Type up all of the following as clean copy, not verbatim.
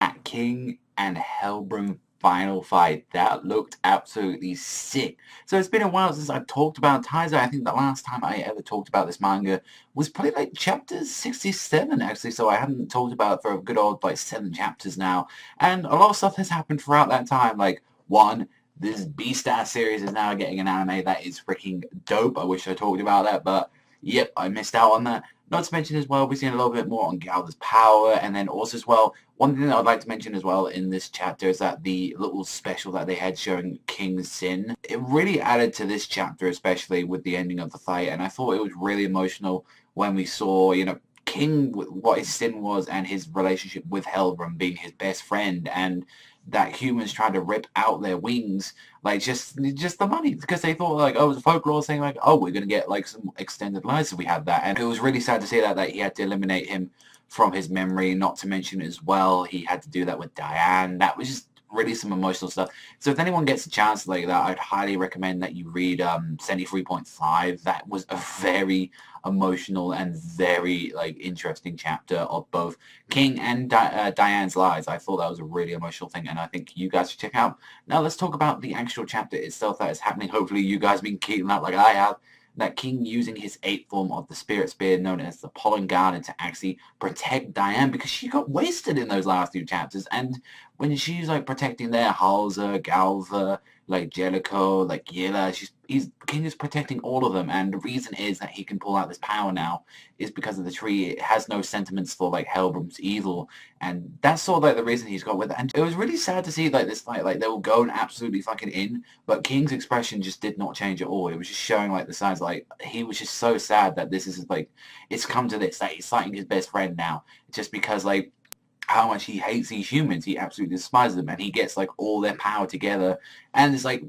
That King and Helbram final fight, that looked absolutely sick. So it's been a while since I've talked about Taizai. I think the last time I ever talked about this manga was probably like chapter 67 actually, so I haven't talked about it for a good old like 7 chapters now. And a lot of stuff has happened throughout that time, like one, this Beast-ass series is now getting an anime that is freaking dope. I wish I talked about that, but yep, I missed out on that. Not to mention as well, we've seen a little bit more on Galder's power, and then also as well, one thing that I'd like to mention as well in this chapter is that the little special that they had showing King's sin, it really added to this chapter, especially with the ending of the fight, and I thought it was really emotional when we saw, King, what his sin was, and his relationship with Helbram being his best friend, and that humans trying to rip out their wings, like just the money, because they thought like, oh, it was folklore saying like, oh, we're gonna get like some extended lives if we had that, and it was really sad to see that he had to eliminate him from his memory. Not to mention as well, he had to do that with Diane. That was just really some emotional stuff. So if anyone gets a chance like that, I'd highly recommend that you read 73.5. That was a very emotional and very like interesting chapter of both King and Diane's lives. I thought that was a really emotional thing, and I think you guys should check out. Now let's talk about the actual chapter itself that is happening. Hopefully you guys have been keeping that like I have. That King using his 8th form of the Spirit Spear, known as the Pollen Garden, to actually protect Diane, because she got wasted in those last 2 chapters, and when she's like protecting there, Halza, Galva, like Jellicoe, like Yella, King is protecting all of them, and the reason is that he can pull out this power now is because of the tree. It has no sentiments for like Helbram's evil, and that's sort of like the reason he's got with it. And it was really sad to see like this fight, like they were going absolutely fucking in, but King's expression just did not change at all. It was just showing like the signs, like he was just so sad that this is like, it's come to this, that he's fighting his best friend now, just because like how much he hates these humans. He absolutely despises them, and he gets like all their power together, and it's like,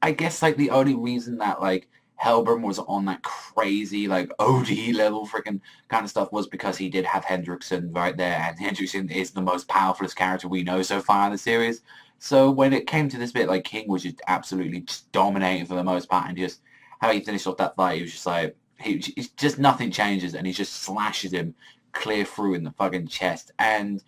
I guess like the only reason that like Helbram was on that crazy like OD level freaking kind of stuff was because he did have Hendrickson right there, and Hendrickson is the most powerful character we know so far in the series. So when it came to this bit, like King was just absolutely just dominating for the most part, and just how he finished off that fight, he was just like, it's just nothing changes, and he just slashes him clear through in the fucking chest, and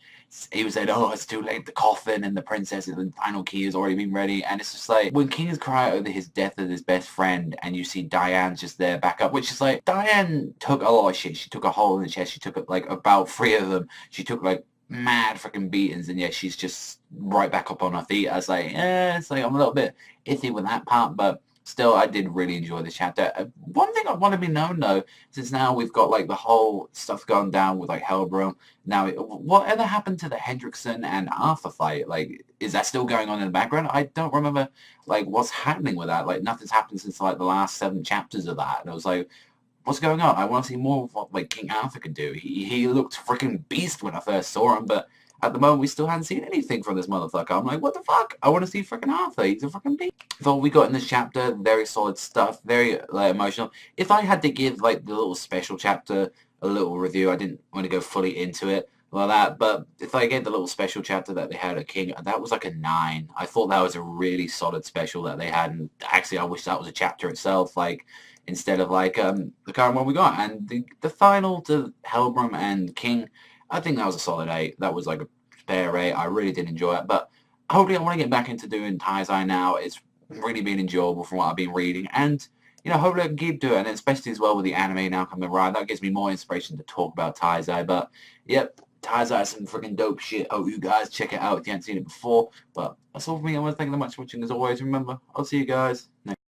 he was saying, oh, it's too late, the coffin and the princess and the final key has already been ready. And it's just like, when King is crying over his death of his best friend, and you see Diane's just there back up, which is like, Diane took a lot of shit. She took a hole in the chest, she took like about 3 of them, she took like mad freaking beatings, and yet she's just right back up on her feet. I was like, it's like, I'm a little bit iffy with that part, but still, I did really enjoy this chapter. One thing I want to be known, though, since now we've got, like, the whole stuff going down with, like, Helbram. Now, whatever happened to the Hendrickson and Arthur fight? Like, is that still going on in the background? I don't remember, like, what's happening with that. Like, nothing's happened since, like, the last 7 chapters of that. And I was like, what's going on? I want to see more of what, like, King Arthur could do. He looked freaking beast when I first saw him, but at the moment, we still hadn't seen anything from this motherfucker. I'm like, what the fuck? I want to see freaking Arthur. He's a freaking beast. For all we got in this chapter, very solid stuff, very like, emotional. If I had to give like the little special chapter a little review, I didn't want to go fully into it like that, but if I gave the little special chapter that they had at King, that was like a 9. I thought that was a really solid special that they had, and actually I wish that was a chapter itself, like instead of like the current one we got. And the final to Helbram and King, I think that was a solid 8. That was like a fair 8. I really did enjoy it, but hopefully I want to get back into doing Taizai now. It's really been enjoyable from what I've been reading, and hopefully I can keep doing it, and especially as well with the anime now coming around. That gives me more inspiration to talk about Taizai. But yep, Taizai is some freaking dope shit. Hope you guys check it out if you haven't seen it before. But that's all for me. I want to thank you so much for watching. As always, remember, I'll see you guys next